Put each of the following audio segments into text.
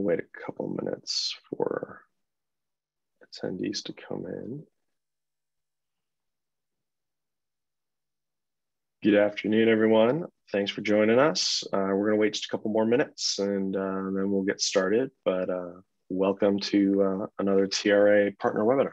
wait a couple minutes for attendees to come in. Good afternoon, everyone. Thanks for joining us. We're going to wait just a couple more minutes and then we'll get started. But welcome to another TRA partner webinar.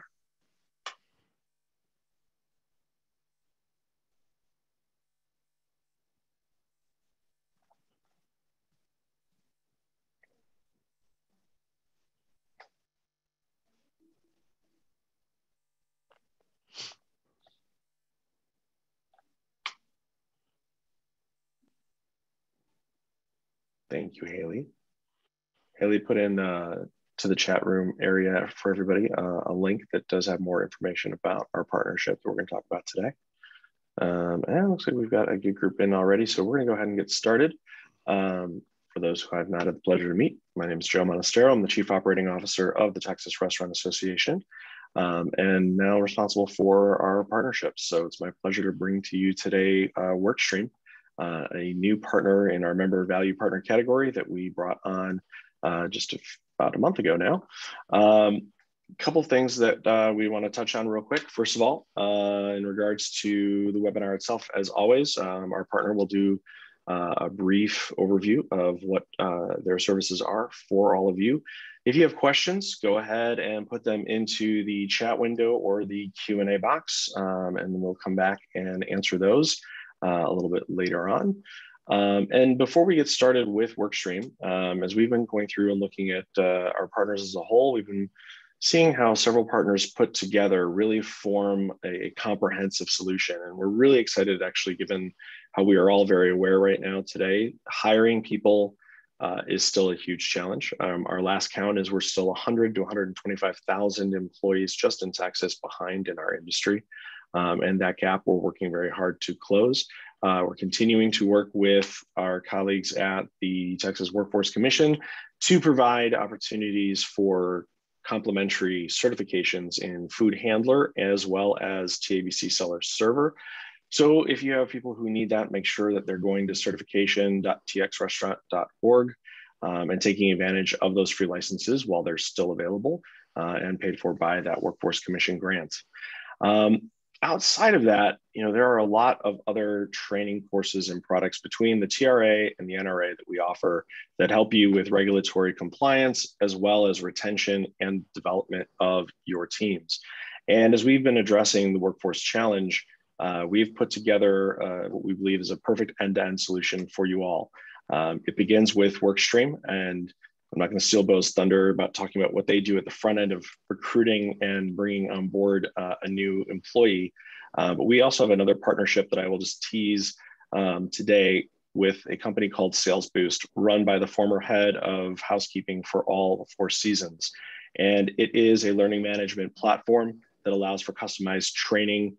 Thank you, Haley. Haley put in to the chat room area for everybody a link that does have more information about our partnership that we're going to talk about today. And it looks like we've got a good group in already, so we're going to go ahead and get started. For those who I've not had the pleasure to meet, my name is Joe Monastero. I'm the Chief Operating Officer of the Texas Restaurant Association, and now responsible for our partnerships. So it's my pleasure to bring to you today Workstream, a new partner in our member value partner category that we brought on just about a month ago now. A couple things that we want to touch on real quick. First of all, in regards to the webinar itself, as always, our partner will do a brief overview of what their services are for all of you. If you have questions, go ahead and put them into the chat window or the Q&A box, and then we'll come back and answer those a little bit later on. And before we get started with Workstream, as we've been going through and looking at our partners as a whole, we've been seeing how several partners put together really form a comprehensive solution. And we're really excited, actually, given how we are all very aware right now today, hiring people is still a huge challenge. Our last count is we're still 100 to 125,000 employees just in Texas behind in our industry. And that gap we're working very hard to close. We're continuing to work with our colleagues at the Texas Workforce Commission to provide opportunities for complimentary certifications in food handler as well as TABC seller server. So if you have people who need that, make sure that they're going to certification.txrestaurant.org and taking advantage of those free licenses while they're still available and paid for by that Workforce Commission grant. Outside of that, there are a lot of other training courses and products between the TRA and the NRA that we offer that help you with regulatory compliance, as well as retention and development of your teams. And as we've been addressing the workforce challenge, we've put together what we believe is a perfect end-to-end solution for you all. It begins with Workstream, and I'm not going to steal Beau's thunder about talking about what they do at the front end of recruiting and bringing on board a new employee. But we also have another partnership that I will just tease today with a company called Sales Boost, run by the former head of housekeeping for all 4 seasons. And it is a learning management platform that allows for customized training,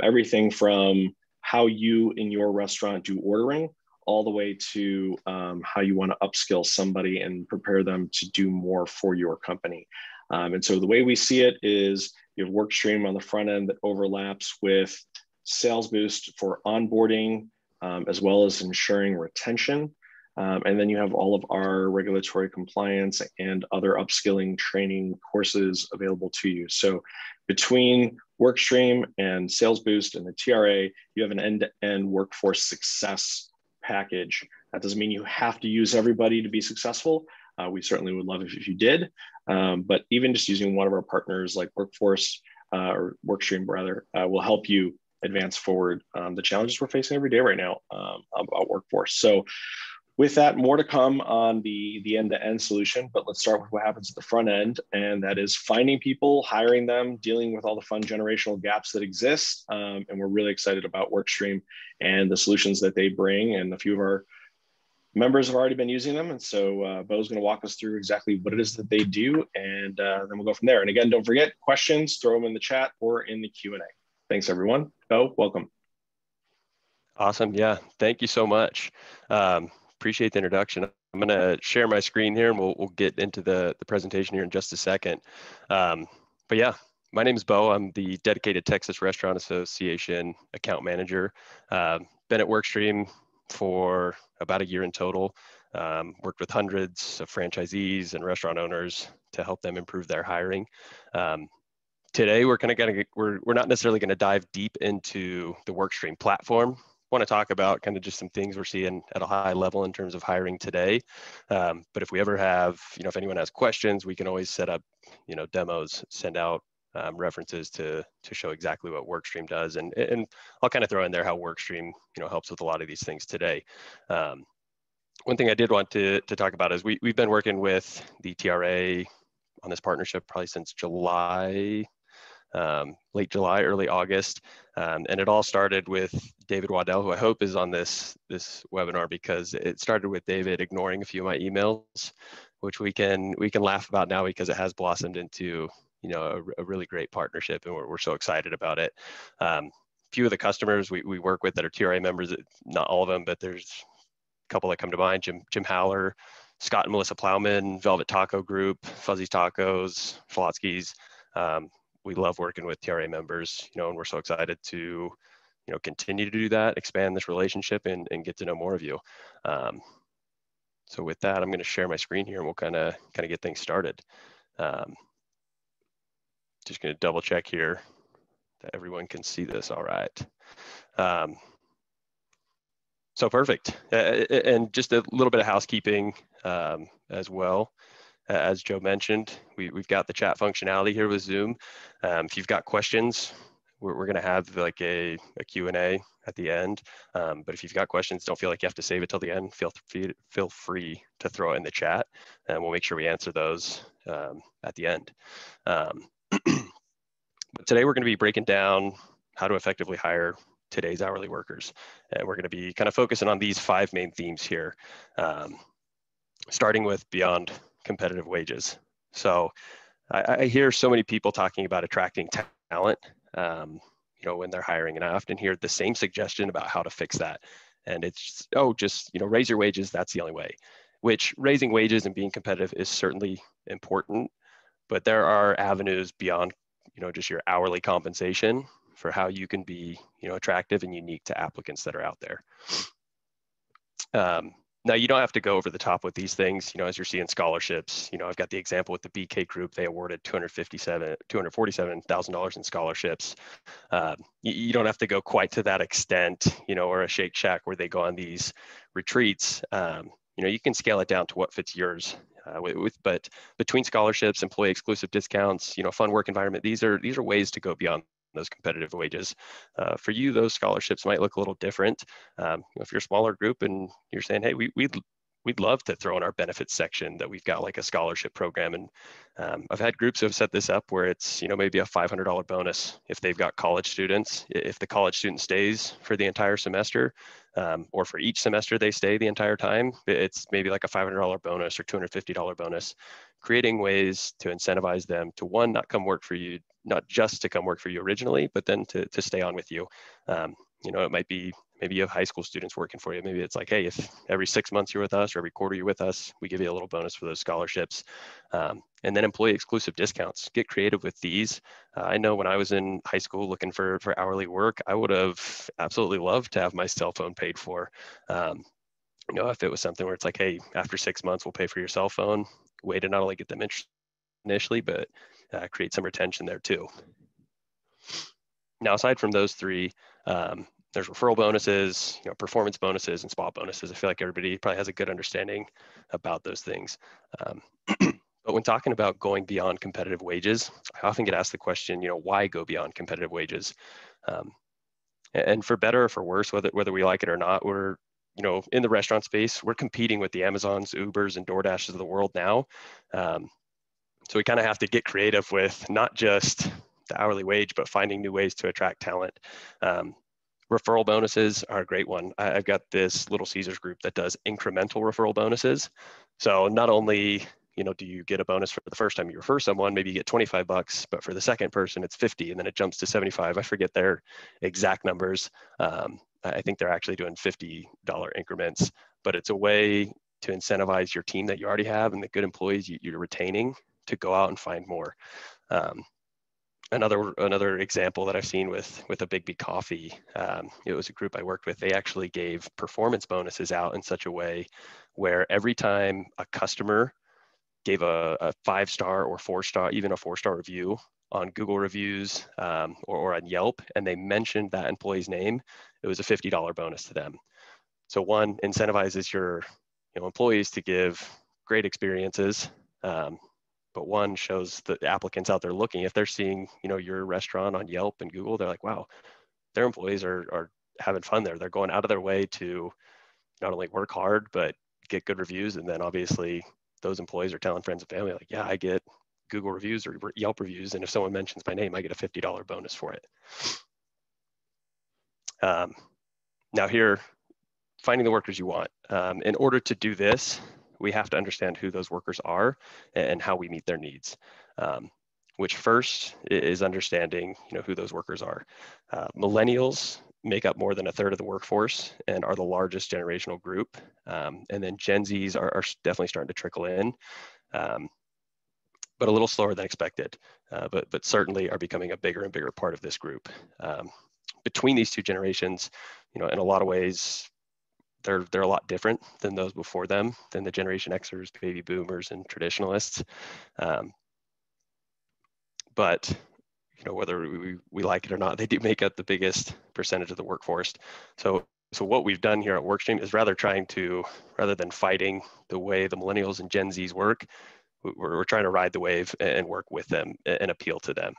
everything from how you in your restaurant do ordering, all the way to how you want to upskill somebody and prepare them to do more for your company. And so the way we see it is you have Workstream on the front end that overlaps with Sales Boost for onboarding, as well as ensuring retention. And then you have all of our regulatory compliance and other upskilling training courses available to you. So between Workstream and Sales Boost and the TRA, you have an end-to-end workforce success package. That doesn't mean you have to use everybody to be successful. We certainly would love it if you did. But even just using one of our partners like Workforce or Workstream rather, will help you advance forward the challenges we're facing every day right now about workforce. So with that, more to come on the end-to-end solution, but let's start with what happens at the front end, and that is finding people, hiring them, dealing with all the fun generational gaps that exist. And we're really excited about Workstream and the solutions that they bring, and a few of our members have already been using them. And so Beau's going to walk us through exactly what it is that they do, and then we'll go from there. And again, don't forget, questions, throw them in the chat or in the Q&A. Thanks, everyone. Beau, welcome. Awesome. Yeah, thank you so much. Appreciate the introduction. I'm going to share my screen here and we'll get into the presentation here in just a second. But yeah, my name is Beau. I'm the dedicated Texas Restaurant Association account manager. Been at Workstream for about a year in total. worked with hundreds of franchisees and restaurant owners to help them improve their hiring. Today, we're not necessarily going to dive deep into the Workstream platform. Want to talk about kind of just some things we're seeing at a high level in terms of hiring today. But if we ever have, if anyone has questions, we can always set up, demos, send out references to show exactly what Workstream does. And I'll kind of throw in there how Workstream, helps with a lot of these things today. One thing I did want to talk about is we've been working with the TRA on this partnership probably since July, late July, early August. And it all started with David Waddell, who I hope is on this webinar, because it started with David ignoring a few of my emails, which we can laugh about now because it has blossomed into, a really great partnership, and we're so excited about it. Few of the customers we work with that are TRA members, not all of them, but there's a couple that come to mind: Jim Howler, Scott and Melissa Plowman, Velvet Taco Group, Fuzzy's Tacos, Schlotzky's. We love working with TRA members, and we're so excited to, continue to do that, expand this relationship, and get to know more of you. So with that, I'm going to share my screen here, and we'll kind of get things started. Just going to double check here that everyone can see this all right. So perfect. And just a little bit of housekeeping as well. As Joe mentioned, we've got the chat functionality here with Zoom. If you've got questions, we're going to have like a Q&A at the end. But if you've got questions, don't feel like you have to save it till the end. Feel free to throw it in the chat, and we'll make sure we answer those at the end. But today we're going to be breaking down how to effectively hire today's hourly workers. And we're going to be kind of focusing on these 5 main themes here, starting with beyond competitive wages. So I hear so many people talking about attracting talent, when they're hiring, and I often hear the same suggestion about how to fix that. And it's, just, raise your wages. That's the only way, which raising wages and being competitive is certainly important, but there are avenues beyond, just your hourly compensation for how you can be, attractive and unique to applicants that are out there. Now, you don't have to go over the top with these things, as you're seeing scholarships. I've got the example with the BK group. They awarded $247,000 in scholarships. You don't have to go quite to that extent, or a Shake Shack where they go on these retreats. You can scale it down to what fits yours. But between scholarships, employee exclusive discounts, fun work environment, these are ways to go beyond those competitive wages. For you, those scholarships might look a little different. If you're a smaller group and you're saying, hey, we'd love to throw in our benefits section that we've got like a scholarship program. And I've had groups who have set this up where it's, maybe a $500 bonus if they've got college students. If the college student stays for the entire semester, or for each semester they stay the entire time, it's maybe like a $500 bonus or $250 bonus, creating ways to incentivize them to, one, not come work for you, not just to come work for you originally, but then to stay on with you. It might be, maybe you have high school students working for you. Maybe it's like, hey, if every 6 months you're with us or every quarter you're with us, we give you a little bonus for those scholarships. And then employee exclusive discounts. Get creative with these. I know when I was in high school looking for hourly work, I would have absolutely loved to have my cell phone paid for. If it was something where it's like, hey, after 6 months, we'll pay for your cell phone, way to not only get them interested initially, but create some retention there too. Now, aside from those 3, there's referral bonuses, performance bonuses, and spot bonuses. I feel like everybody probably has a good understanding about those things. But when talking about going beyond competitive wages, I often get asked the question, why go beyond competitive wages? And for better or for worse, whether we like it or not, we're, in the restaurant space, we're competing with the Amazons, Ubers, and DoorDashes of the world now. So we kind of have to get creative with not just the hourly wage, but finding new ways to attract talent. Referral bonuses are a great one. I've got this Little Caesars group that does incremental referral bonuses. So not only, do you get a bonus for the first time you refer someone, maybe you get $25, but for the second person, it's 50, and then it jumps to 75. I forget their exact numbers. I think they're actually doing $50 increments, but it's a way to incentivize your team that you already have and the good employees you're retaining to go out and find more. Another example that I've seen with a Big B Coffee, it was a group I worked with. They actually gave performance bonuses out in such a way where every time a customer gave a 5-star or 4-star, even a 4-star review on Google reviews or on Yelp, and they mentioned that employee's name, it was a $50 bonus to them. So one incentivizes your employees to give great experiences, but one shows the applicants out there looking, if they're seeing your restaurant on Yelp and Google, they're like, wow, their employees are having fun there. They're going out of their way to not only work hard but get good reviews, and then obviously those employees are telling friends and family like, yeah, I get Google reviews or Yelp reviews, and if someone mentions my name, I get a $50 bonus for it. Now here, finding the workers you want. In order to do this, we have to understand who those workers are and how we meet their needs. Which first is understanding who those workers are. Millennials make up more than a third of the workforce and are the largest generational group. And then Gen Zs are definitely starting to trickle in, but a little slower than expected, but certainly are becoming a bigger and bigger part of this group. Between these two generations, in a lot of ways, they're a lot different than those before them, than the Generation Xers, baby boomers, and traditionalists. But whether we like it or not, they do make up the biggest percentage of the workforce. So what we've done here at Workstream is rather than fighting the way the Millennials and Gen Zs work, we're trying to ride the wave and work with them and appeal to them.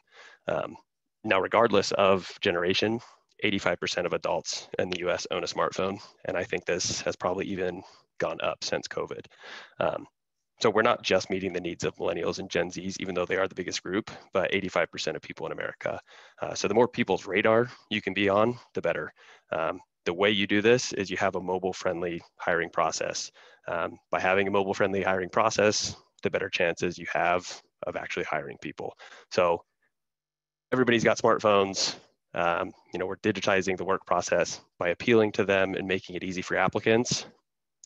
Now, regardless of generation, 85% of adults in the US own a smartphone. And I think this has probably even gone up since COVID. So we're not just meeting the needs of Millennials and Gen Zs, even though they are the biggest group, but 85% of people in America. So the more people's radar you can be on, the better. The way you do this is you have a mobile-friendly hiring process. By having a mobile-friendly hiring process, the better chances you have of actually hiring people. So everybody's got smartphones. We're digitizing the work process by appealing to them and making it easy for applicants.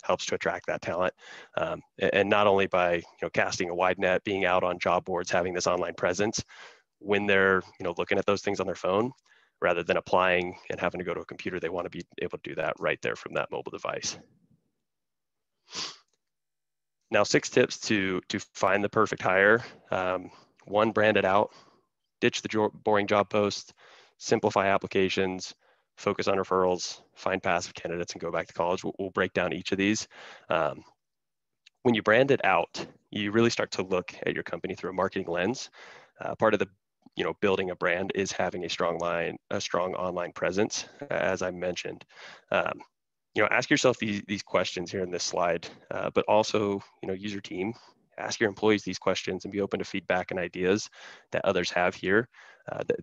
Helps to attract that talent, and not only by casting a wide net, being out on job boards, having this online presence when they're looking at those things on their phone, rather than applying and having to go to a computer. They want to be able to do that right there from that mobile device. Now, 6 tips to find the perfect hire. 1, brand it out, ditch the boring job posts, simplify applications, focus on referrals, find passive candidates, and go back to college. We'll break down each of these. When you brand it out, you really start to look at your company through a marketing lens. Part of the building a brand is having a strong online presence, as I mentioned. Ask yourself these questions here in this slide, but also use your team. Ask your employees these questions and be open to feedback and ideas that others have here.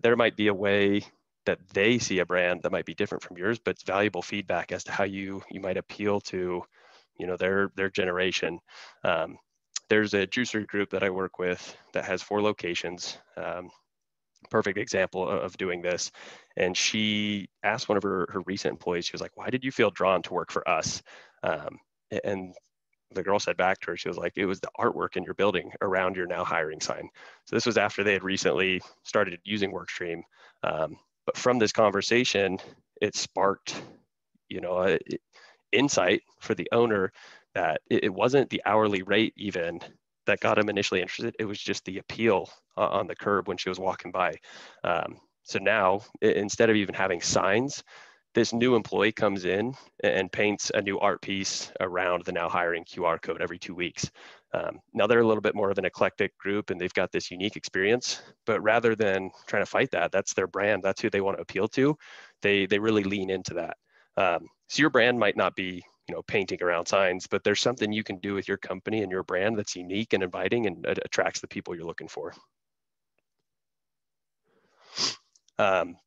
There might be a way that they see a brand that might be different from yours, but it's valuable feedback as to how you might appeal to their generation. There's a juicer group that I work with that has 4 locations. Perfect example of doing this. And she asked one of her recent employees, she was like, why did you feel drawn to work for us? And the girl said back to her, she was like, it was the artwork in your building around your now hiring sign. So this was after they had recently started using Workstream. But from this conversation, it sparked, insight for the owner that it wasn't the hourly rate even that got him initially interested. It was just the appeal on the curb when she was walking by. So now, instead of even having signs, this new employee comes in and paints a new art piece around the now hiring QR code every 2 weeks. Now they're a little bit more of an eclectic group and they've got this unique experience, but rather than trying to fight that, that's their brand, that's who they want to appeal to, they really lean into that. So your brand might not be painting around signs, but there's something you can do with your company and your brand that's unique and inviting and attracts the people you're looking for.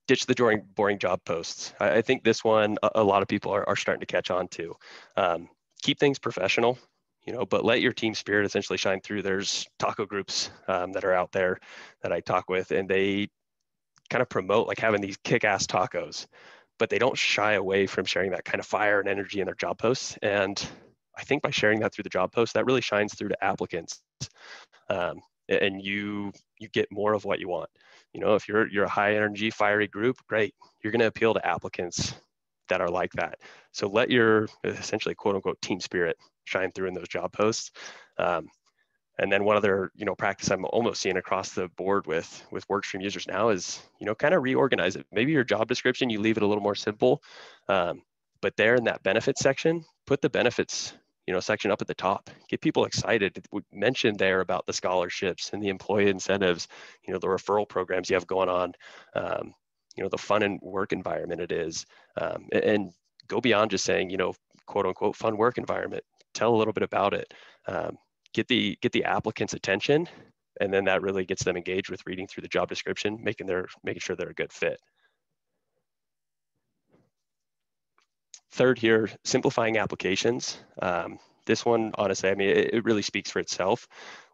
Ditch the boring job posts. I think this one, a lot of people are starting to catch on to. Keep things professional, but let your team spirit essentially shine through. There's taco groups that are out there that I talk with, and they kind of promote like having these kick-ass tacos, but they don't shy away from sharing that kind of fire and energy in their job posts. And I think by sharing that through the job post, that really shines through to applicants. and you get more of what you want. If you're a high energy, fiery group, great. You're going to appeal to applicants that are like that. So let your essentially quote unquote team spirit shine through in those job posts. And then one other, practice I'm almost seeing across the board with Workstream users now is, kind of reorganize it. Maybe your job description, you leave it a little more simple, but there in that benefits section, put the benefits, section up at the top. Get people excited. We mentioned there about the scholarships and the employee incentives, the referral programs you have going on, the fun and work environment it is, and go beyond just saying, quote unquote, fun work environment. Tell a little bit about it. Get the applicant's attention, and then that really gets them engaged with reading through the job description, making sure they're a good fit. Third here, simplifying applications. This one, honestly, I mean, it really speaks for itself.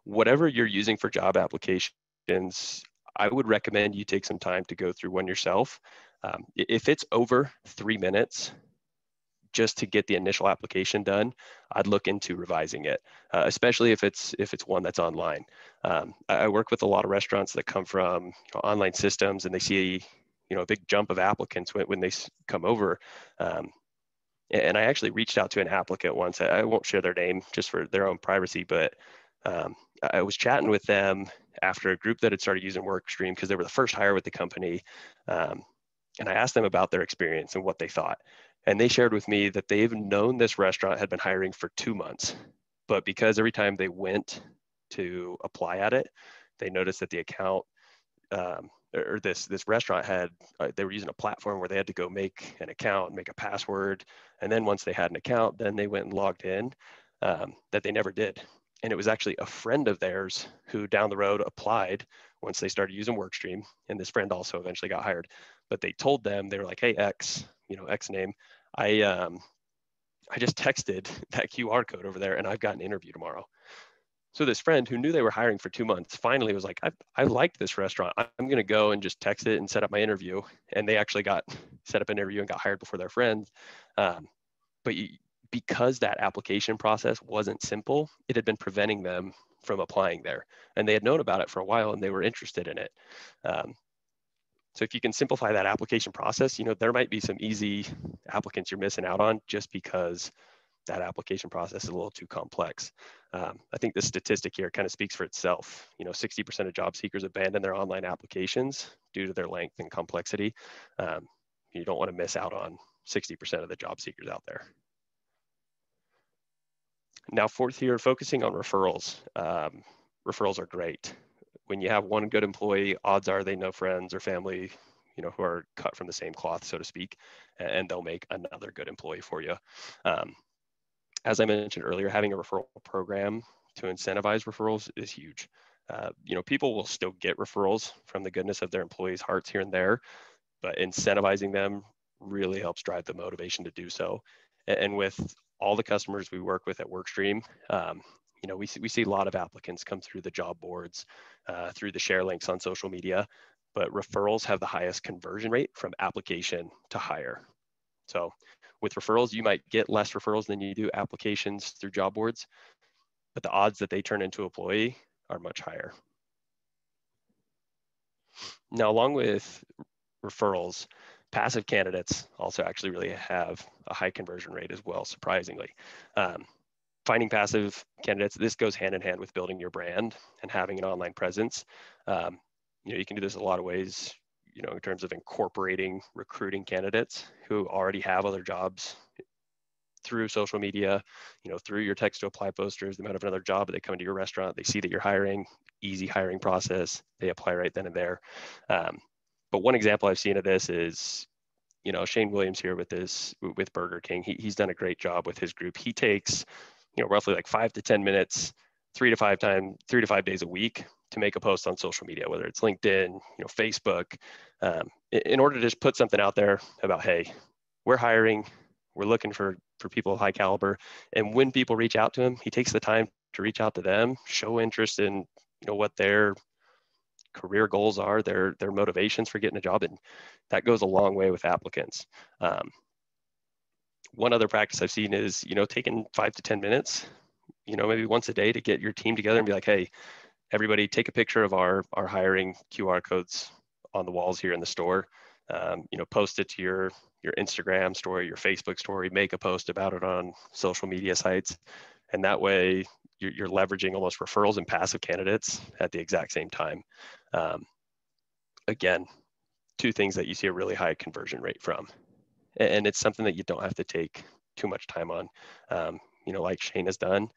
Whatever you're using for job applications, I would recommend you take some time to go through one yourself. If it's over 3 minutes, just to get the initial application done, I'd look into revising it, especially if it's one that's online. I work with a lot of restaurants that come from online systems, and they see a big jump of applicants when they come over. And I actually reached out to an applicant once. I won't share their name just for their own privacy, but I was chatting with them after a group that had started using Workstream because they were the first hire with the company. And I asked them about their experience and what they thought. And they shared with me that they've known this restaurant had been hiring for 2 months, but because every time they went to apply at it, they noticed that the account or this restaurant had, they were using a platform where they had to go make an account, make a password. And then once they had an account, then they went and logged in, that they never did. And it was actually a friend of theirs who down the road applied once they started using Workstream. And this friend also eventually got hired. But they told them, they were like, hey, X name, I just texted that QR code over there and I've got an interview tomorrow. So this friend who knew they were hiring for 2 months finally was like, I liked this restaurant. I'm going to go and just text it and set up my interview. And they actually got set up an interview and got hired before their friends. But because that application process wasn't simple, it had been preventing them from applying there. And they had known about it for a while and they were interested in it. So if you can simplify that application process, there might be some easy applicants you're missing out on just because that application process is a little too complex. I think the statistic here kind of speaks for itself. 60% of job seekers abandon their online applications due to their length and complexity. You don't want to miss out on 60% of the job seekers out there. Now, fourth here, focusing on referrals. Referrals are great. When you have one good employee, odds are they know friends or family, who are cut from the same cloth, so to speak, and they'll make another good employee for you. As I mentioned earlier, having a referral program to incentivize referrals is huge. People will still get referrals from the goodness of their employees' hearts here and there, but incentivizing them really helps drive the motivation to do so. And with all the customers we work with at Workstream, we see a lot of applicants come through the job boards, through the share links on social media, but referrals have the highest conversion rate from application to hire. So with referrals, you might get less referrals than you do applications through job boards, but the odds that they turn into an employee are much higher. Now, along with referrals, passive candidates also actually really have a high conversion rate as well, surprisingly. Finding passive candidates, this goes hand in hand with building your brand and having an online presence. You can do this a lot of ways, in terms of incorporating recruiting candidates who already have other jobs through social media, through your text to apply posters. They might have another job, but they come into your restaurant, they see that you're hiring, easy hiring process, they apply right then and there. But one example I've seen of this is, Shane Williams here with Burger King. He's done a great job with his group. He takes, roughly like 5 to 10 minutes, 3 to 5 days a week to make a post on social media, whether it's LinkedIn, Facebook, in order to just put something out there about, hey, we're hiring, we're looking for people of high caliber. And when people reach out to him, he takes the time to reach out to them, show interest in, what their career goals are, their motivations for getting a job. And that goes a long way with applicants. One other practice I've seen is, taking 5 to 10 minutes, maybe once a day to get your team together and be like, hey, everybody take a picture of our hiring QR codes on the walls here in the store. Post it to your Instagram story, your Facebook story, make a post about it on social media sites. And that way you're leveraging almost referrals and passive candidates at the exact same time. Again, two things that you see a really high conversion rate from. And it's something that you don't have to take too much time on. Like Shane has done,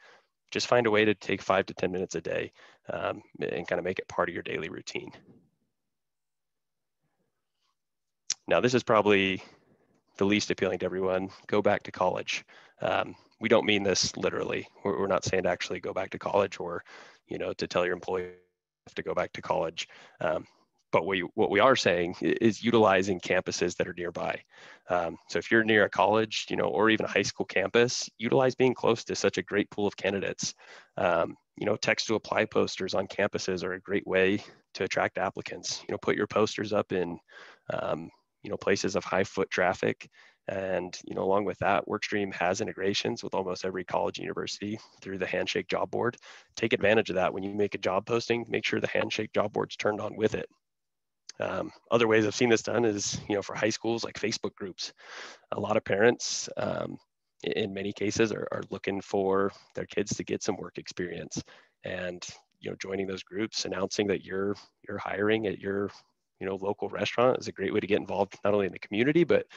just find a way to take 5 to 10 minutes a day and kind of make it part of your daily routine. Now, this is probably the least appealing to everyone. Go back to college. We don't mean this literally. We're not saying to actually go back to college or, to tell your employee to go back to college. But what we are saying is utilizing campuses that are nearby. So if you're near a college, or even a high school campus, utilize being close to such a great pool of candidates. Text to apply posters on campuses are a great way to attract applicants. Put your posters up in, places of high foot traffic. And, along with that, Workstream has integrations with almost every college and university through the Handshake job board. Take advantage of that. When you make a job posting, make sure the Handshake job board's turned on with it. Other ways I've seen this done is, for high schools, like Facebook groups. A lot of parents, in many cases, are looking for their kids to get some work experience. And, joining those groups, announcing that you're hiring at your local restaurant is a great way to get involved, not only in the community, but,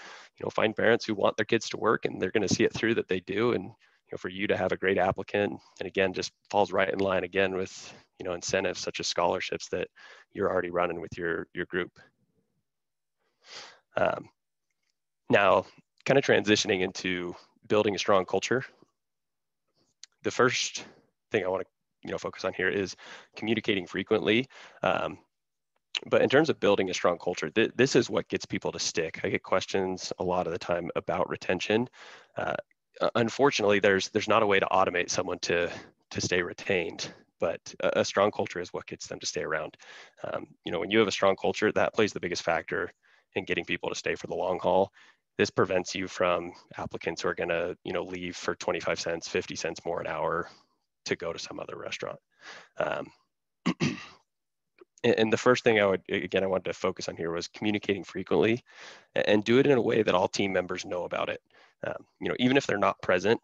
find parents who want their kids to work and they're going to see it through that they do. And, for you to have a great applicant, and again, just falls right in line again with, incentives such as scholarships that you're already running with your group. Now, kind of transitioning into building a strong culture. The first thing I want to, focus on here is communicating frequently. But in terms of building a strong culture, this is what gets people to stick. I get questions a lot of the time about retention. Unfortunately, there's not a way to automate someone to stay retained, but a strong culture is what gets them to stay around. When you have a strong culture, that plays the biggest factor in getting people to stay for the long haul. This prevents you from applicants who are going to, leave for 25 cents, 50 cents more an hour to go to some other restaurant. And the first thing I wanted to focus on here was communicating frequently and do it in a way that all team members know about it. Even if they're not present,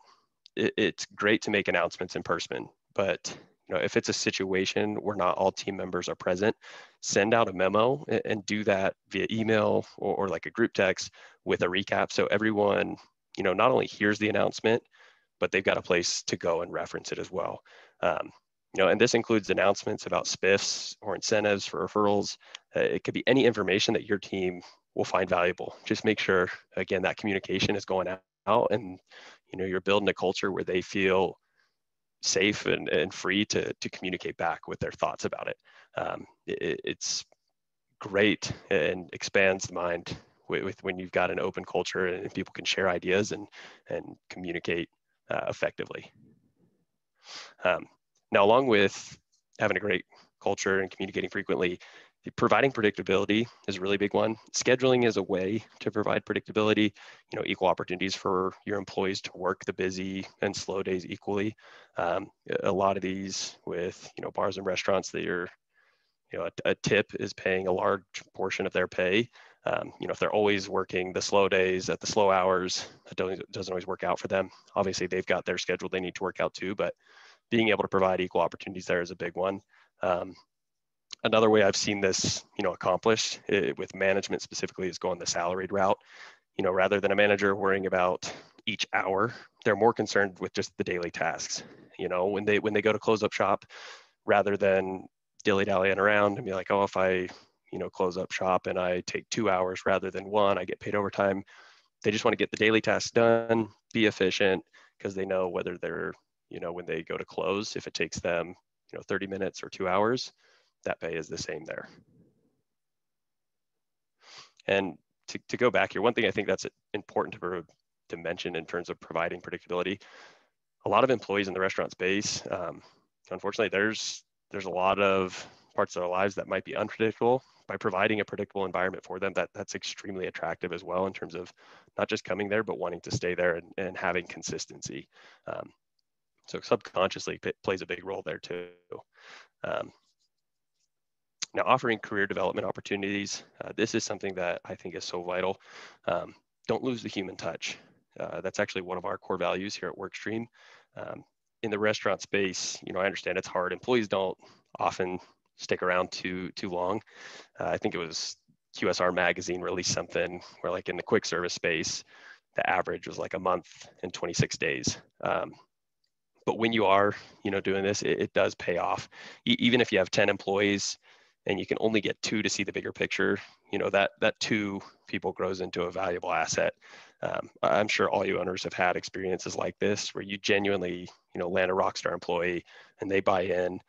it's great to make announcements in person, but if it's a situation where not all team members are present, send out a memo and do that via email or like a group text with a recap. So everyone, not only hears the announcement, but they've got a place to go and reference it as well. And this includes announcements about spiffs or incentives for referrals. It could be any information that your team will find valuable. Just make sure, again, that communication is going out and, you're building a culture where they feel safe and free to communicate back with their thoughts about it. It's great and expands the mind with when you've got an open culture and people can share ideas and communicate effectively. Now, along with having a great culture and communicating frequently, providing predictability is a really big one. Scheduling is a way to provide predictability, equal opportunities for your employees to work the busy and slow days equally. A lot of these with, bars and restaurants that a tip is paying a large portion of their pay. If they're always working the slow days at the slow hours, it doesn't always work out for them. Obviously, they've got their schedule they need to work out too, but being able to provide equal opportunities there is a big one. Another way I've seen this, accomplished with management specifically is going the salaried route. Rather than a manager worrying about each hour, they're more concerned with just the daily tasks. When they go to close up shop, rather than dilly-dallying around and be like, oh, if I, close up shop and I take 2 hours rather than 1, I get paid overtime. They just want to get the daily tasks done, be efficient, because they know whether they're, when they go to close, if it takes them, 30 minutes or 2 hours, that pay is the same there. And to go back here, one thing I think that's important to mention in terms of providing predictability, a lot of employees in the restaurant space, unfortunately, there's a lot of parts of their lives that might be unpredictable. By providing a predictable environment for them, that's extremely attractive as well in terms of not just coming there, but wanting to stay there and having consistency. So subconsciously it plays a big role there too. Now, offering career development opportunities, this is something that I think is so vital. Don't lose the human touch. That's actually one of our core values here at Workstream. Um, in the restaurant space, I understand it's hard. Employees don't often stick around too long. I think it was QSR magazine released something where, like, in the quick service space, the average was like a month and 26 days. But when you are, doing this, it does pay off. Even if you have 10 employees and you can only get 2 to see the bigger picture, that 2 people grows into a valuable asset. I'm sure all you owners have had experiences like this where you genuinely, land a rock star employee and they buy in.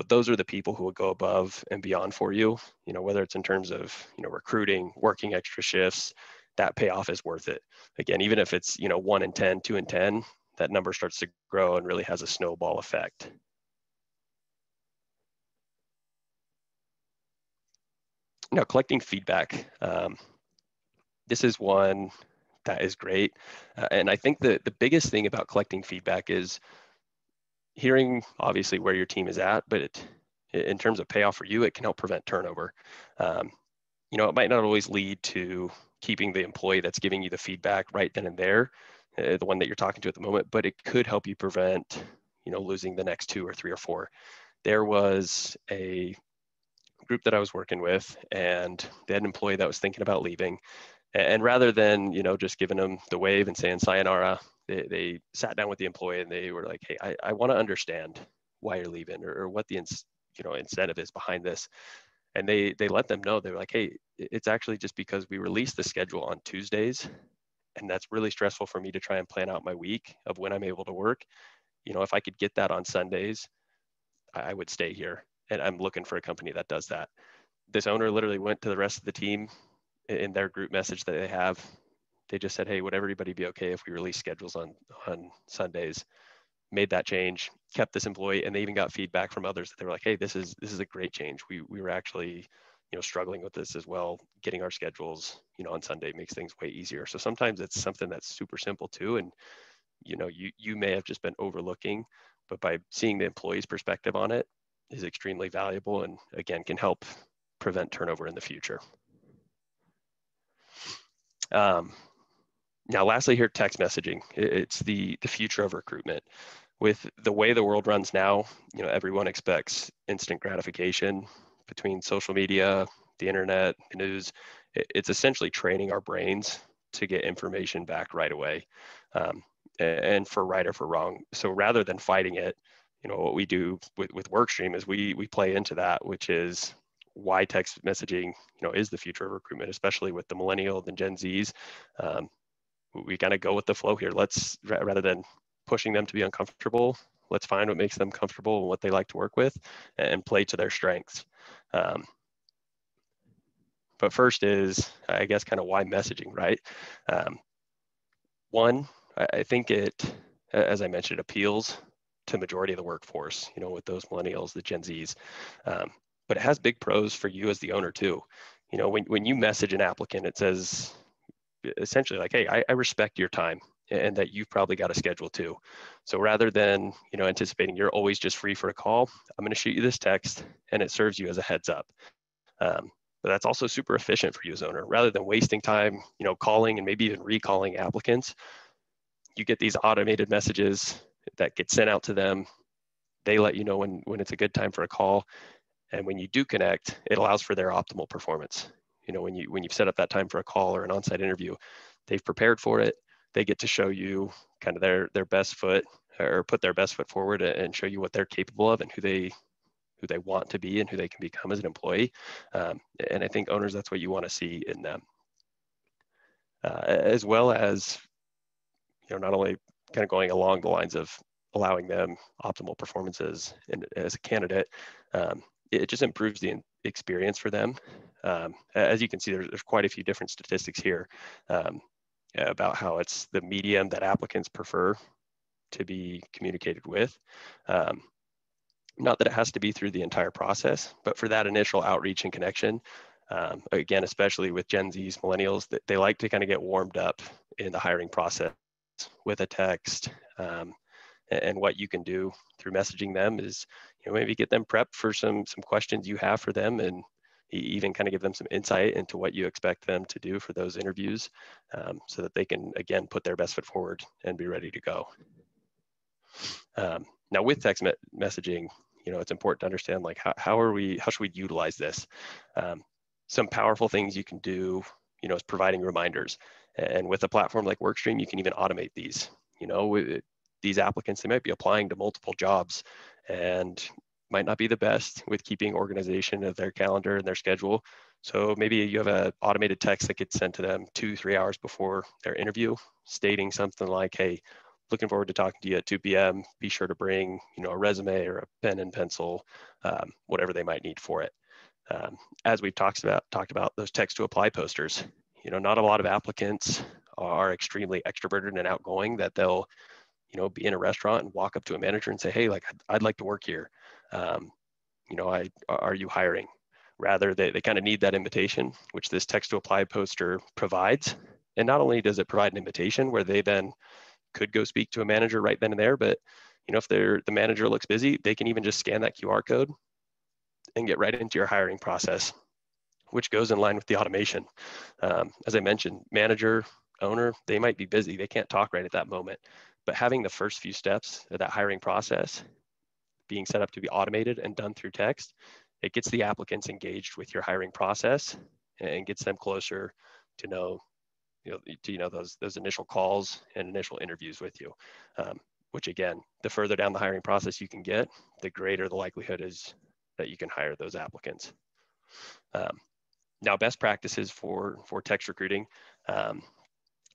Those are the people who will go above and beyond for you, whether it's in terms of, recruiting, working extra shifts. That payoff is worth it. Again, even if it's, 1 in 10, 2 in 10, that number starts to grow and really has a snowball effect. Now, collecting feedback. This is one that is great. And I think the biggest thing about collecting feedback is hearing, obviously, where your team is at, but in terms of payoff for you, it can help prevent turnover. It might not always lead to keeping the employee that's giving you the feedback right then and there, the one that you're talking to at the moment, but it could help you prevent, losing the next 2 or 3 or 4. There was a group that I was working with, and they had an employee that was thinking about leaving. And rather than, just giving them the wave and saying sayonara, they sat down with the employee and they were like, hey, I want to understand why you're leaving, or what the incentive is behind this. And they let them know. They were like, hey, it's actually just because we release the schedule on Tuesdays, and that's really stressful for me to try and plan out my week of when I'm able to work. If I could get that on Sundays, I would stay here. And I'm looking for a company that does that. This owner literally went to the rest of the team in their group message that they have. They just said, hey, would everybody be okay if we release schedules on Sundays? Made that change, kept this employee, and they even got feedback from others that they were like, hey, this is a great change. We were actually, struggling with this as well. Getting our schedules, on Sunday makes things way easier. So sometimes it's something that's super simple too, and you may have just been overlooking, but by seeing the employee's perspective on it is extremely valuable, and again can help prevent turnover in the future. Now, lastly here, text messaging. It's the future of recruitment. With the way the world runs now, everyone expects instant gratification between social media, the internet, the news. It's essentially training our brains to get information back right away, and for right or for wrong. So rather than fighting it, what we do with Workstream is we play into that, which is why text messaging, is the future of recruitment, especially with the Millennial and Gen Zs. We kind of go with the flow here. Let's, rather than pushing them to be uncomfortable, let's find what makes them comfortable and what they like to work with, and play to their strengths. But first is, I guess, kind of why messaging, right? One, I think it, as I mentioned, appeals to majority of the workforce, with those millennials, the Gen Zs. But it has big pros for you as the owner too. When you message an applicant, it says essentially like, hey, I respect your time, and that you've probably got a schedule too. So rather than, anticipating you're always just free for a call, I'm going to shoot you this text, and it serves you as a heads up. But that's also super efficient for you as owner. Rather than wasting time, calling and maybe even recalling applicants, you get these automated messages that get sent out to them. They let you know when it's a good time for a call. And when you do connect, it allows for their optimal performance. When you've set up that time for a call or an on-site interview, they've prepared for it. They get to show you kind of their best foot, or put their best foot forward and show you what they're capable of and who they want to be and who they can become as an employee. And I think owners, that's what you want to see in them. As well as, not only kind of going along the lines of allowing them optimal performances as a candidate, it just improves the experience for them. As you can see, there's quite a few different statistics here about how it's the medium that applicants prefer to be communicated with. Not that it has to be through the entire process, but for that initial outreach and connection, again, especially with Gen Zs, millennials, they like to kind of get warmed up in the hiring process with a text. And what you can do through messaging them is, maybe get them prepped for some questions you have for them, and even kind of give them some insight into what you expect them to do for those interviews, so that they can, again, put their best foot forward and be ready to go. Now with text messaging, it's important to understand, like, how should we utilize this? Some powerful things you can do, is providing reminders. And with a platform like Workstream, you can even automate these. These applicants, they might be applying to multiple jobs and might not be the best with keeping organization of their calendar and their schedule. So maybe you have an automated text that gets sent to them 2-3 hours before their interview, stating something like, hey, looking forward to talking to you at 2 p.m. Be sure to bring, a resume or a pen and pencil, whatever they might need for it. As we've talked about those text to apply posters, not a lot of applicants are extremely extroverted and outgoing that they'll, be in a restaurant and walk up to a manager and say, hey, like, I'd like to work here. Are you hiring? Rather, they kind of need that invitation, which this text to apply poster provides. And not only does it provide an invitation where they then could go speak to a manager right then and there, but if the manager looks busy, they can even just scan that QR code and get right into your hiring process, which goes in line with the automation. As I mentioned, manager, owner, they might be busy. They can't talk right at that moment. But having the first few steps of that hiring process being set up to be automated and done through text, it gets the applicants engaged with your hiring process and gets them closer to those initial calls and initial interviews with you. Which, again, the further down the hiring process you can get, the greater the likelihood is that you can hire those applicants. Now, best practices for text recruiting.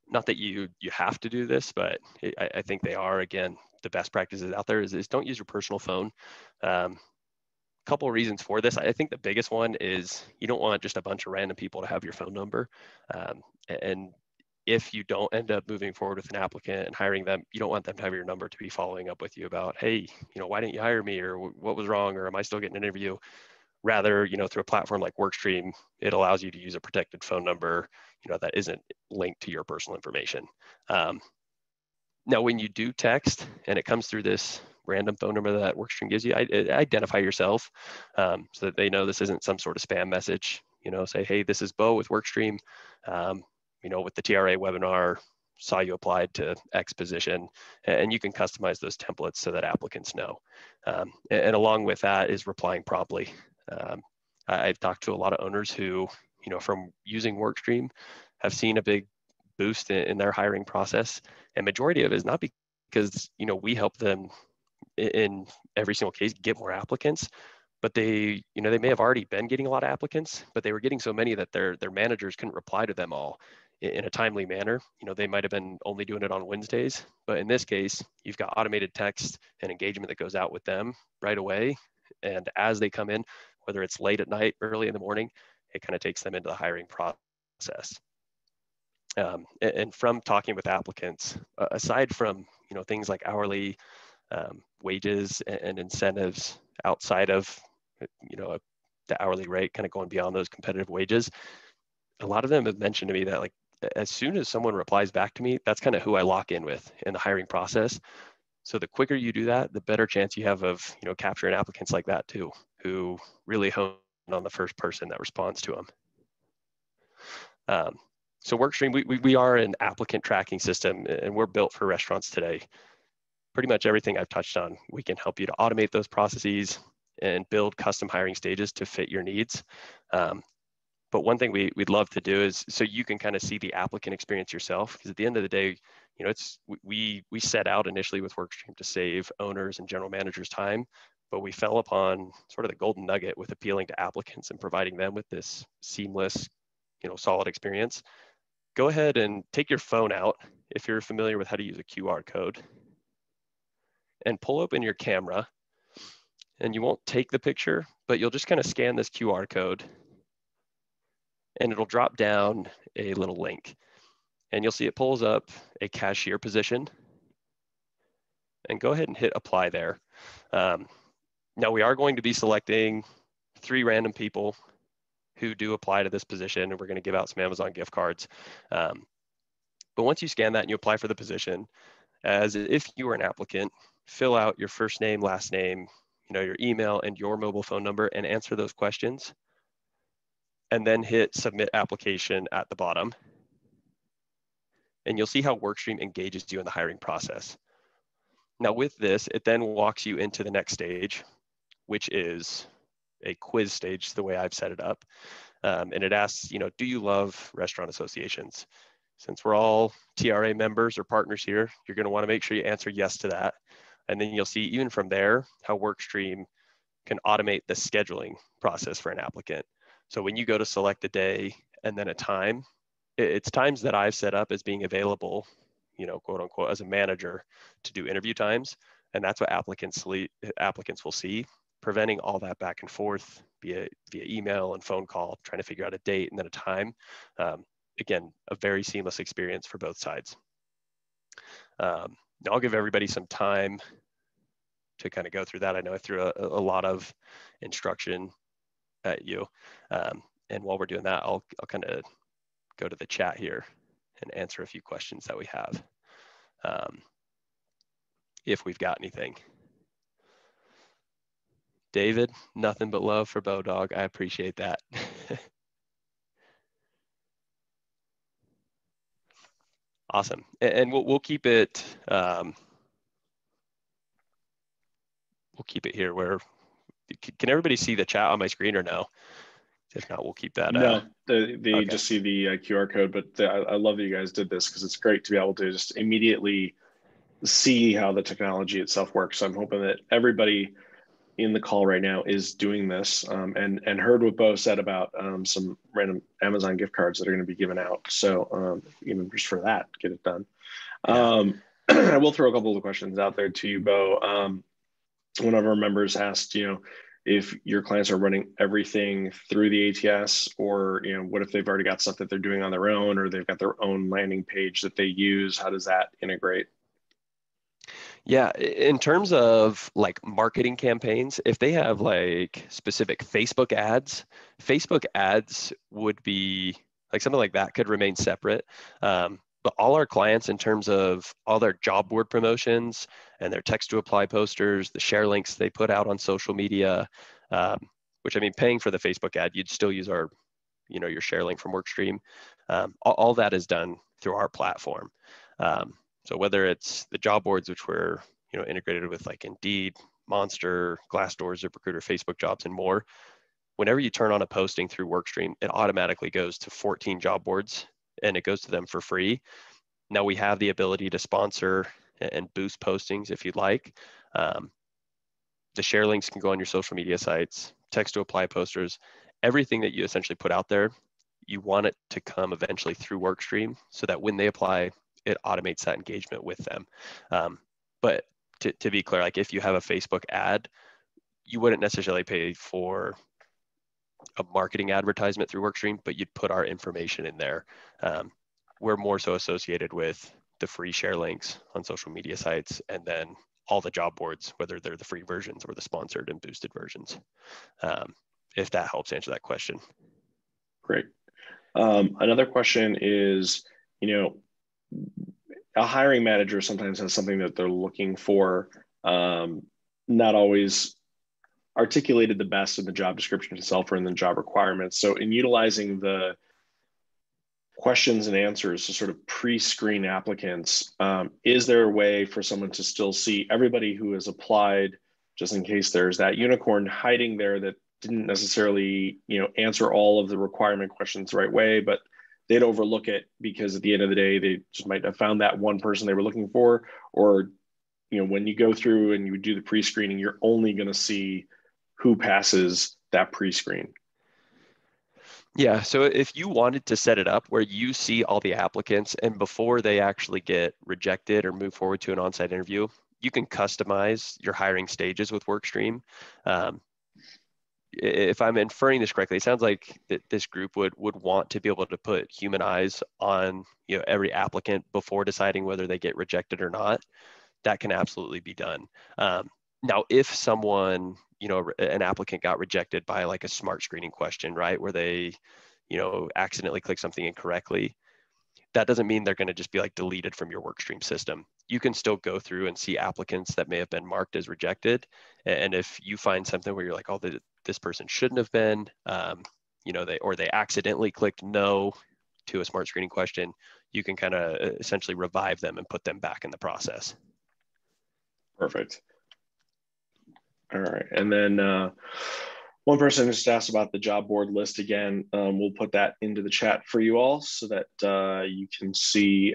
Not that you have to do this, but I think they are, again, the best practices out there is don't use your personal phone. Couple of reasons for this. I think the biggest one is you don't want just a bunch of random people to have your phone number. And if you don't end up moving forward with an applicant and hiring them, you don't want them to have your number to be following up with you about, hey, why didn't you hire me, or what was wrong, or am I still getting an interview? Rather, through a platform like Workstream, it allows you to use a protected phone number, that isn't linked to your personal information. Now, when you do text and it comes through this random phone number that Workstream gives you, identify yourself, so that they know this isn't some sort of spam message. Say, hey, this is Beau with Workstream. With the TRA webinar, saw you applied to X position, and you can customize those templates so that applicants know. And along with that is replying promptly. I've talked to a lot of owners who, from using Workstream, have seen a big boost in their hiring process. And majority of it is not because, we help them in every single case get more applicants, but they may have already been getting a lot of applicants, but they were getting so many that their managers couldn't reply to them all in a timely manner. They might have been only doing it on Wednesdays, but in this case, you've got automated text and engagement that goes out with them right away. And as they come in, whether it's late at night, early in the morning, it kind of takes them into the hiring process. And from talking with applicants, aside from things like hourly wages and incentives outside of the hourly rate, kind of going beyond those competitive wages, a lot of them have mentioned to me that, like, as soon as someone replies back to me, that's kind of who I lock in with in the hiring process. So the quicker you do that, the better chance you have of capturing applicants like that too, who really hone on the first person that responds to them. So Workstream, we are an applicant tracking system, and we're built for restaurants today. Pretty much everything I've touched on, we can help you to automate those processes and build custom hiring stages to fit your needs. But one thing we'd love to do is so you can kind of see the applicant experience yourself, because at the end of the day, we set out initially with Workstream to save owners and general managers time, but we fell upon sort of the golden nugget with appealing to applicants and providing them with this seamless, solid experience. Go ahead and take your phone out if you're familiar with how to use a QR code, and pull open your camera. And you won't take the picture, but you'll just kind of scan this QR code, and it'll drop down a little link. And you'll see it pulls up a cashier position. And go ahead and hit apply there. Now we are going to be selecting 3 random people who do apply to this position, and we're going to give out some Amazon gift cards. But once you scan that and you apply for the position, as if you were an applicant, fill out your first name, last name, your email and your mobile phone number and answer those questions, and then hit submit application at the bottom. And you'll see how Workstream engages you in the hiring process. Now with this, it then walks you into the next stage, which is a quiz stage, the way I've set it up. And it asks, do you love restaurant associations? Since we're all TRA members or partners here, you're going to want to make sure you answer yes to that. And then you'll see even from there how Workstream can automate the scheduling process for an applicant. So when you go to select a day and then a time, it's times that I've set up as being available, quote unquote, as a manager to do interview times. And that's what applicants will see, preventing all that back and forth via email and phone call, trying to figure out a date and then a time. Again, a very seamless experience for both sides. Now I'll give everybody some time to kind of go through that. I know I threw a lot of instruction at you. And while we're doing that, I'll kind of go to the chat here and answer a few questions that we have, if we've got anything. David, nothing but love for Beau Dog. I appreciate that. Awesome. And we'll keep it, we'll keep it here where, can everybody see the chat on my screen or no? If not, we'll keep that. No, they okay. just see the QR code, but I love that you guys did this because it's great to be able to just immediately see how the technology itself works. So I'm hoping that everybody in the call right now is doing this, and heard what Beau said about some random Amazon gift cards that are going to be given out. So even just for that, get it done. Yeah. I will throw a couple of questions out there to you, Beau. One of our members asked, if your clients are running everything through the ATS, or what if they've already got stuff that they're doing on their own, or they've got their own landing page that they use? How does that integrate? Yeah, in terms of like marketing campaigns, if they have like specific Facebook ads would be like something like that could remain separate. But all our clients, in terms of all their job board promotions and their text to apply posters, the share links they put out on social media, which I mean, paying for the Facebook ad, you'd still use our, your share link from Workstream. All that is done through our platform. So whether it's the job boards, which we're integrated with like Indeed, Monster, Glassdoor, ZipRecruiter, Facebook Jobs, and more, whenever you turn on a posting through Workstream, it automatically goes to 14 job boards and it goes to them for free. Now we have the ability to sponsor and boost postings if you'd like. The share links can go on your social media sites, text to apply posters, everything that you essentially put out there, you want it to come eventually through Workstream so that when they apply, it automates that engagement with them. But to be clear, like if you have a Facebook ad, you wouldn't necessarily pay for a marketing advertisement through Workstream, but you'd put our information in there. We're more so associated with the free share links on social media sites, and then all the job boards, whether they're the free versions or the sponsored and boosted versions, if that helps answer that question. Great. Another question is, a hiring manager sometimes has something that they're looking for, not always articulated the best in the job description itself or in the job requirements. So in utilizing the questions and answers to sort of pre-screen applicants, is there a way for someone to still see everybody who has applied, just in case there's that unicorn hiding there that didn't necessarily answer all of the requirement questions the right way, but they'd overlook it because at the end of the day, they just might have found that one person they were looking for? Or when you go through and you do the pre-screening, you're only going to see who passes that pre-screen. Yeah, so if you wanted to set it up where you see all the applicants and before they actually get rejected or move forward to an on-site interview, you can customize your hiring stages with Workstream. If I'm inferring this correctly, it sounds like that this group would want to be able to put human eyes on every applicant before deciding whether they get rejected or not. That can absolutely be done. Now, if someone, an applicant got rejected by like a smart screening question, right, where they, accidentally click something incorrectly, that doesn't mean they're going to just be like deleted from your Workstream system. you can still go through and see applicants that may have been marked as rejected. And if you find something where you're like, oh, this person shouldn't have been, they accidentally clicked no to a smart screening question, you can kind of essentially revive them and put them back in the process. Perfect. All right. And then one person just asked about the job board list again. We'll put that into the chat for you all so that you can see,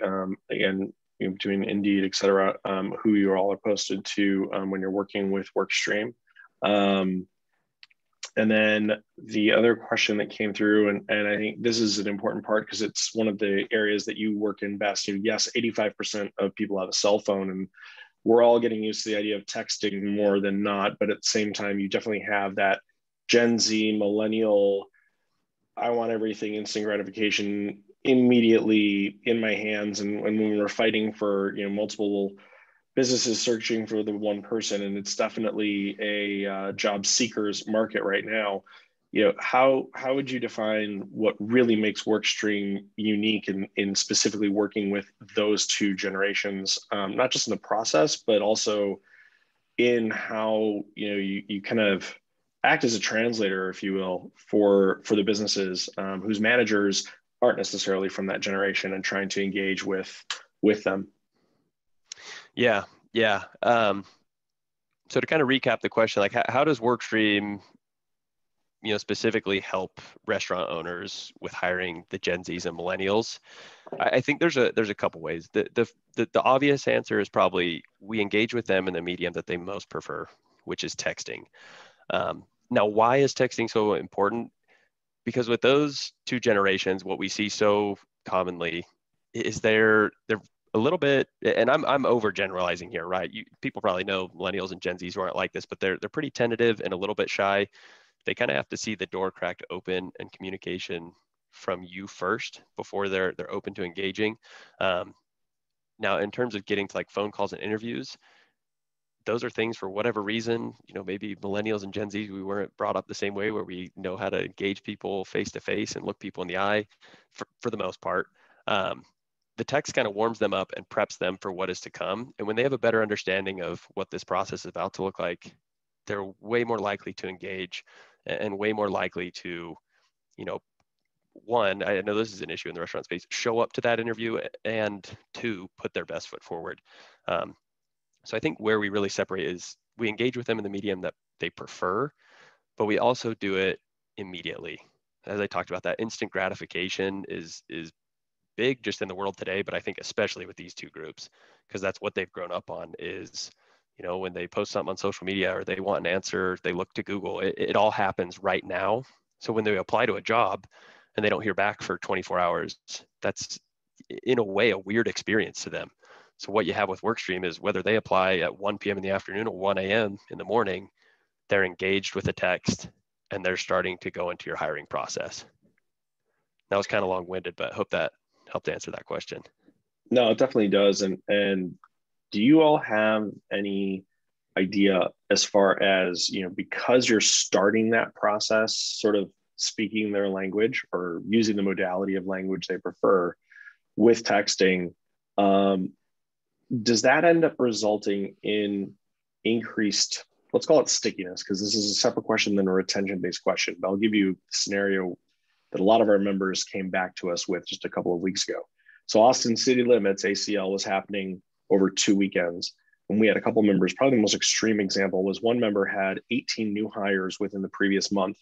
again, between Indeed, et cetera, who you all are posted to when you're working with Workstream. And then the other question that came through, and I think this is an important part because it's one of the areas that you work in best. Yes, 85% of people have a cell phone, and we're all getting used to the idea of texting more than not. But at the same time, you definitely have that Gen Z, millennial, I want everything instant gratification immediately in my hands. And when we're fighting for multiple businesses searching for the one person, and it's definitely a job seekers market right now. How would you define what really makes Workstream unique in specifically working with those two generations, not just in the process, but also in how you kind of act as a translator, if you will, for the businesses whose managers aren't necessarily from that generation and trying to engage with them? Yeah. So to kind of recap the question, like how does Workstream, specifically help restaurant owners with hiring the Gen Zs and millennials? I think there's a couple ways. The obvious answer is probably we engage with them in the medium that they most prefer, which is texting. Now, why is texting so important? Because with those two generations, what we see so commonly is they're a little bit, and I'm overgeneralizing here, right? People probably know millennials and Gen Zs who aren't like this, but they're pretty tentative and a little bit shy. They kind of have to see the door cracked open and communication from you first before they're open to engaging. Now, in terms of getting to like phone calls and interviews, those are things for whatever reason, maybe millennials and Gen Z, we weren't brought up the same way where we know how to engage people face to face and look people in the eye for the most part. The text kind of warms them up and preps them for what is to come. And when they have a better understanding of what this process is about to look like, they're way more likely to engage and way more likely to, one, I know this is an issue in the restaurant space, show up to that interview, and two, put their best foot forward. So I think where we really separate is we engage with them in the medium that they prefer, but we also do it immediately. As I talked about, that instant gratification is big just in the world today, but I think especially with these two groups, because that's what they've grown up on is, when they post something on social media or they want an answer, they look to Google. It all happens right now. So when they apply to a job and they don't hear back for 24 hours, that's in a way a weird experience to them. So what you have with Workstream is whether they apply at 1 p.m. in the afternoon or 1 a.m. in the morning, they're engaged with a text and they're starting to go into your hiring process. That was kind of long-winded, but I hope that helped answer that question. No, it definitely does. And do you all have any idea as far as, because you're starting that process, sort of speaking their language or using the modality of language they prefer with texting, does that end up resulting in increased, let's call it stickiness, because this is a separate question than a retention-based question, but I'll give you a scenario that a lot of our members came back to us with just a couple of weeks ago. So Austin City Limits, ACL, was happening over 2 weekends. And we had a couple of members, probably the most extreme example was one member had 18 new hires within the previous month.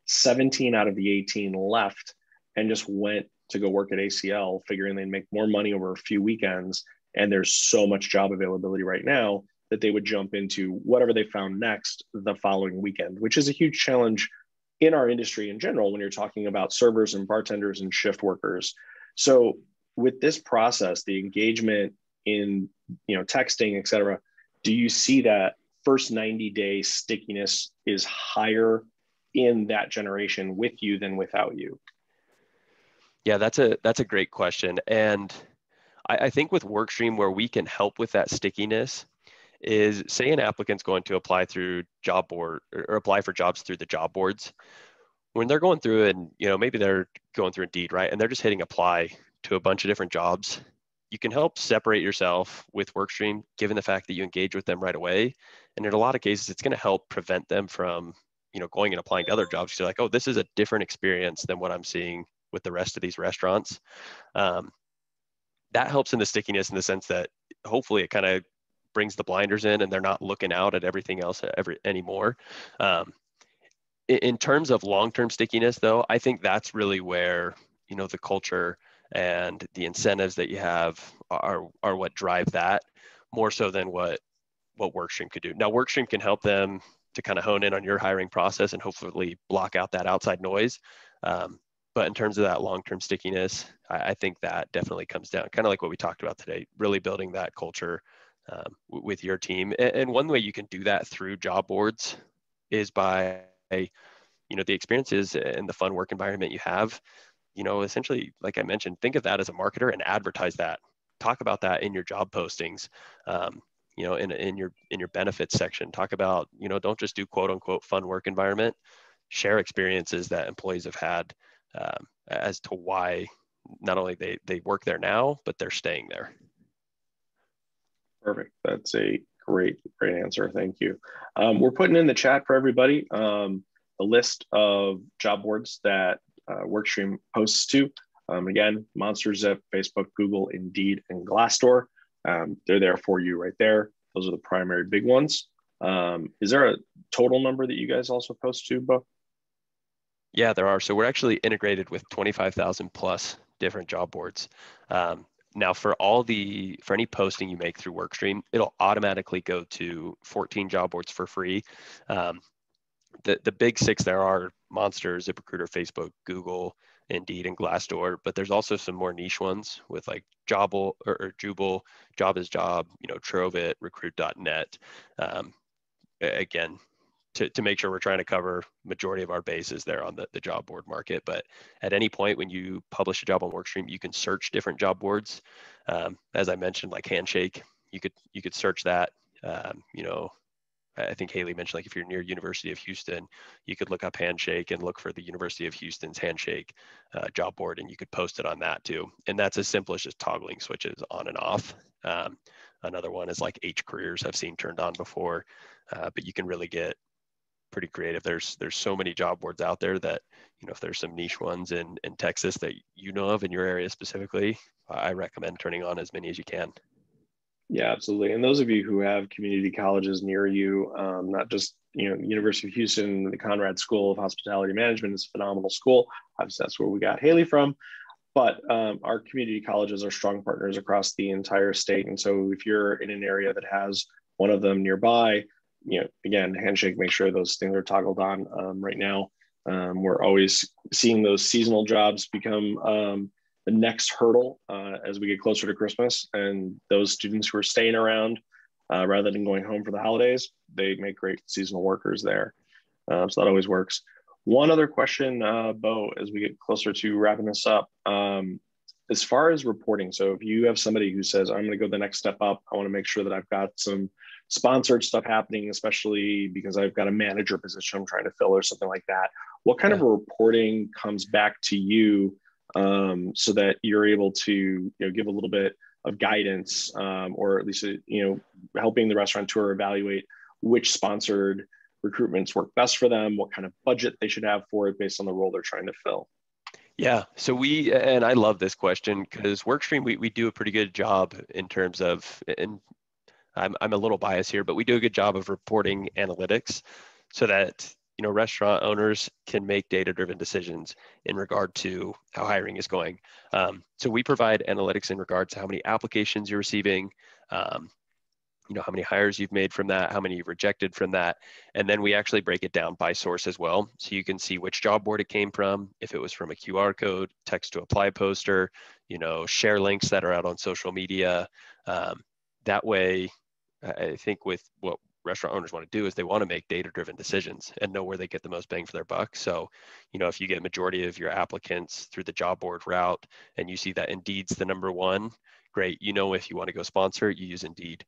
17 out of the 18 left and just went to go work at ACL, figuring they'd make more money over a few weekends. And there's so much job availability right now that they would jump into whatever they found next the following weekend, which is a huge challenge in our industry in general when you're talking about servers and bartenders and shift workers. So with this process, the engagement in texting, et cetera, do you see that first 90-day stickiness is higher in that generation with you than without you? Yeah, that's a great question. And I think with Workstream, where we can help with that stickiness is, say an applicant's going to apply through job board or apply for jobs through the job boards. When they're going through and maybe they're going through Indeed, right? And they're just hitting apply to a bunch of different jobs. you can help separate yourself with Workstream, given the fact that you engage with them right away. And in a lot of cases, it's going to help prevent them from, going and applying to other jobs. You're like, oh, this is a different experience than what I'm seeing with the rest of these restaurants. That helps in the stickiness in the sense that hopefully it kind of brings the blinders in and they're not looking out at everything else anymore. In terms of long-term stickiness, though, I think that's really where, the culture and the incentives that you have are what drive that more so than what Workstream could do. Now, Workstream can help them to kind of hone in on your hiring process and hopefully block out that outside noise. But in terms of that long-term stickiness, I think that definitely comes down, kind of like what we talked about today, really building that culture with your team. And one way you can do that through job boards is by, the experiences and the fun work environment you have. Essentially, like I mentioned, think of that as a marketer and advertise that. Talk about that in your job postings. In your benefits section, talk about, don't just do quote unquote fun work environment. Share experiences that employees have had as to why not only they work there now, but they're staying there. Perfect. That's a great answer. Thank you. We're putting in the chat for everybody a list of job boards that Workstream posts to. Again, MonsterZip, Facebook, Google, Indeed, and Glassdoor. They're there for you right there. Those are the primary big ones. Is there a total number that you guys also post to, Beau? Yeah, there are. So we're actually integrated with 25,000 plus different job boards. Now, for any posting you make through Workstream, it'll automatically go to 14 job boards for free. The big six there are Monster, ZipRecruiter, Facebook, Google, Indeed, and Glassdoor. But there's also some more niche ones with like Jobble or Jubal, Job is Job, Trovit, Recruit.net. Again, to make sure we're trying to cover majority of our bases there on the job board market. But at any point when you publish a job on Workstream, you can search different job boards. As I mentioned, like Handshake, you could search that. I think Haley mentioned, like if you're near University of Houston, you could look up Handshake and look for the University of Houston's Handshake job board, and you could post it on that too. And that's as simple as just toggling switches on and off. Another one is like H Careers I've seen turned on before, but you can really get pretty creative. There's so many job boards out there that, if there's some niche ones in Texas that you know of in your area specifically, I recommend turning on as many as you can. Yeah, absolutely. And those of you who have community colleges near you, not just, University of Houston, the Conrad School of Hospitality Management is a phenomenal school. Obviously, that's where we got Haley from. But our community colleges are strong partners across the entire state. And so if you're in an area that has one of them nearby, again, Handshake, make sure those things are toggled on right now. We're always seeing those seasonal jobs become the next hurdle as we get closer to Christmas. And those students who are staying around rather than going home for the holidays, they make great seasonal workers there. So that always works. One other question, Beau, as we get closer to wrapping this up. As far as reporting, so if you have somebody who says, I'm going to go the next step up, I want to make sure that I've got some sponsored stuff happening, especially because I've got a manager position I'm trying to fill or something like that. What kind of reporting comes back to you so that you're able to give a little bit of guidance or at least helping the restaurateur evaluate which sponsored recruitments work best for them, what kind of budget they should have for it based on the role they're trying to fill? Yeah, so and I love this question because Workstream, we do a pretty good job in terms of, and I'm a little biased here, but we do a good job of reporting analytics so that restaurant owners can make data-driven decisions in regard to how hiring is going. So we provide analytics in regards to how many applications you're receiving, how many hires you've made from that, how many you've rejected from that. And then we actually break it down by source as well. So you can see which job board it came from, if it was from a QR code, text to apply poster, share links that are out on social media. That way, I think with what restaurant owners want to do is they want to make data-driven decisions and know where they get the most bang for their buck. So, if you get majority of your applicants through the job board route and you see that Indeed's the number one, great. If you want to go sponsor, you use Indeed.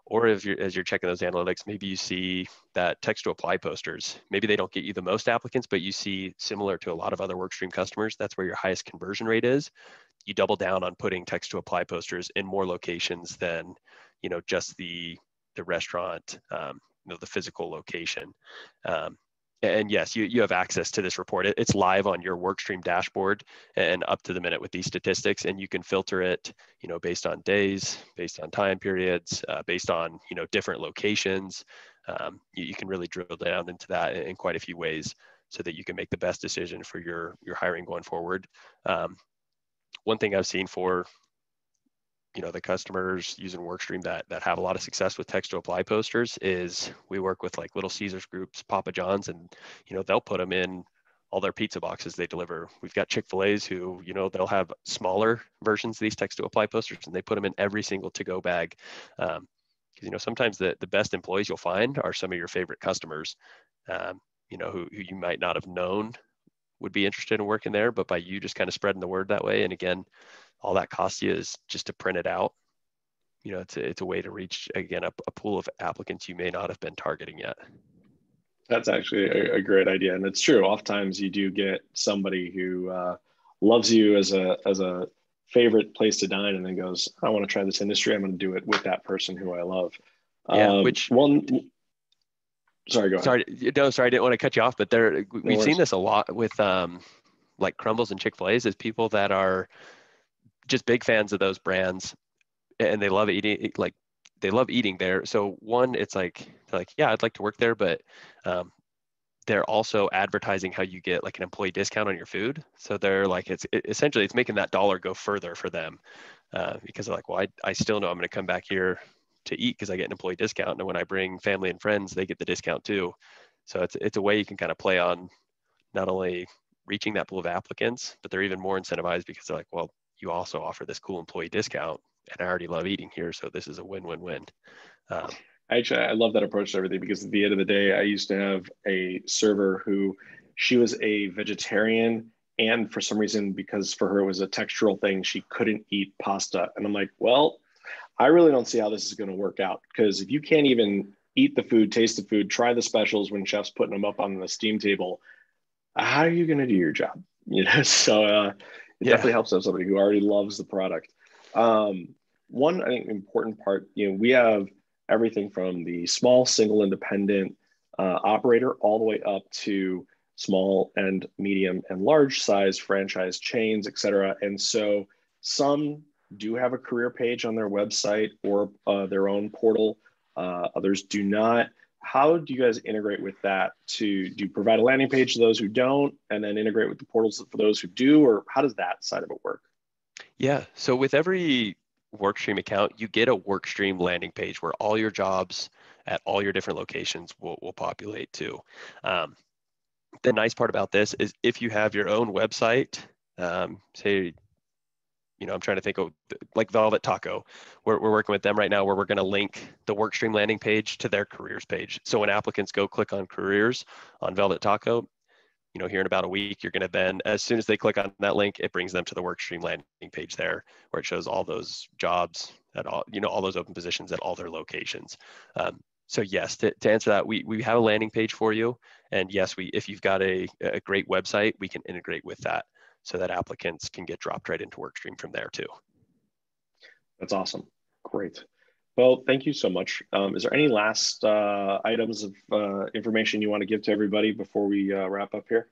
Or as you're checking those analytics, maybe you see that text to apply posters. Maybe they don't get you the most applicants, but you see similar to a lot of other Workstream customers, that's where your highest conversion rate is. you double down on putting text to apply posters in more locations than, just the restaurant, the physical location. And yes, you have access to this report. It's live on your Workstream dashboard and up to the minute with these statistics, and you can filter it, based on days, based on time periods, based on, different locations. You can really drill down into that in quite a few ways so that you can make the best decision for your hiring going forward. One thing I've seen for the customers using Workstream that have a lot of success with text to apply posters is we work with like Little Caesars groups, Papa John's, and they'll put them in all their pizza boxes they deliver. We've got Chick-fil-A's who they'll have smaller versions of these text to apply posters, and they put them in every single to-go bag. Because sometimes the best employees you'll find are some of your favorite customers, who you might not have known would be interested in working there, but by you just kind of spreading the word that way, and again, all that costs you is just to print it out. It's a way to reach, again, a pool of applicants you may not have been targeting yet. That's actually a great idea. And it's true. Oftentimes you do get somebody who loves you as a favorite place to dine and then goes, I want to try this industry. I'm going to do it with that person who I love. Yeah, Sorry, go ahead. Sorry, I didn't want to cut you off, but we've seen this a lot with like Crumbles and Chick-fil-A's, is people that are just big fans of those brands and they love eating, like they love eating there. So one, it's like, yeah, I'd like to work there, but they're also advertising how you get like an employee discount on your food. So they're like, essentially it's making that dollar go further for them because they're like, well, I still know I'm going to come back here to eat because I get an employee discount. And when I bring family and friends, they get the discount too. So it's a way you can kind of play on not only reaching that pool of applicants, but they're even more incentivized because they're like, well, you also offer this cool employee discount and I already love eating here. So this is a win-win-win. Actually, I love that approach to everything because at the end of the day, I used to have a server who she was a vegetarian. And for some reason, because for her it was a textural thing, she couldn't eat pasta. And I'm like, well, I really don't see how this is going to work out because if you can't even eat the food, taste the food, try the specials when chef's putting them up on the steam table, how are you going to do your job? So it definitely helps to have somebody who already loves the product. One, I think, important part, we have everything from the small single independent operator all the way up to small and medium and large size franchise chains, et cetera. And so some do have a career page on their website or their own portal. Others do not. How do you guys integrate with that? Do you provide a landing page to those who don't and then integrate with the portals for those who do, or how does that side of it work? Yeah, so with every Workstream account, you get a Workstream landing page where all your jobs at all your different locations will populate to. The nice part about this is if you have your own website, say, I'm trying to think of like Velvet Taco. We're working with them right now where we're going to link the Workstream landing page to their careers page. So when applicants go click on careers on Velvet Taco, here in about a week, you're going to then, as soon as they click on that link, it brings them to the Workstream landing page there, where it shows all those jobs at all, all those open positions at all their locations. So yes, to answer that, we have a landing page for you. And yes, if you've got a great website, we can integrate with that so that applicants can get dropped right into Workstream from there too. That's awesome. Great. Well, thank you so much. Is there any last items of information you want to give to everybody before we wrap up here?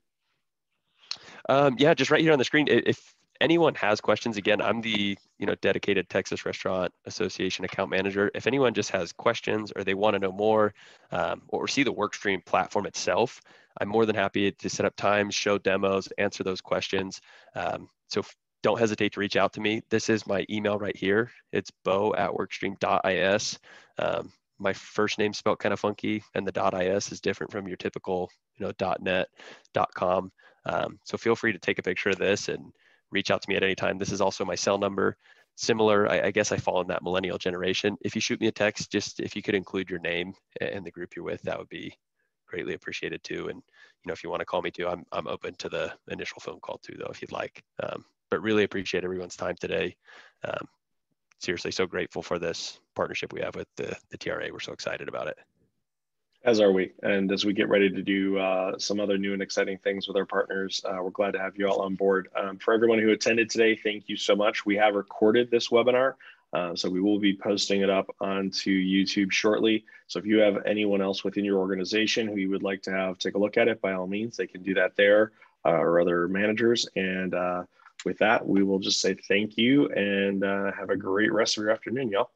Yeah, just right here on the screen. If anyone has questions, again, I'm the dedicated Texas Restaurant Association account manager. If anyone just has questions or they want to know more or see the Workstream platform itself, I'm more than happy to set up times, show demos, answer those questions. So don't hesitate to reach out to me. This is my email right here. It's beau@workstream.is. My first name's spelled kind of funky, and the .is is different from your typical, .net, .com. So feel free to take a picture of this and reach out to me at any time. This is also my cell number. Similar, I guess I fall in that millennial generation. If you shoot me a text, just if you could include your name and the group you're with, that would be greatly appreciated too. And if you want to call me too, I'm open to the initial phone call too, though, if you'd like. But really appreciate everyone's time today. Seriously, so grateful for this partnership we have with the TRA. We're so excited about it. As are we. And as we get ready to do some other new and exciting things with our partners, we're glad to have you all on board. For everyone who attended today, thank you so much. We have recorded this webinar, so we will be posting it up onto YouTube shortly. So if you have anyone else within your organization who you would like to have take a look at it, by all means, they can do that there, or other managers. And with that, we will just say thank you and have a great rest of your afternoon, y'all.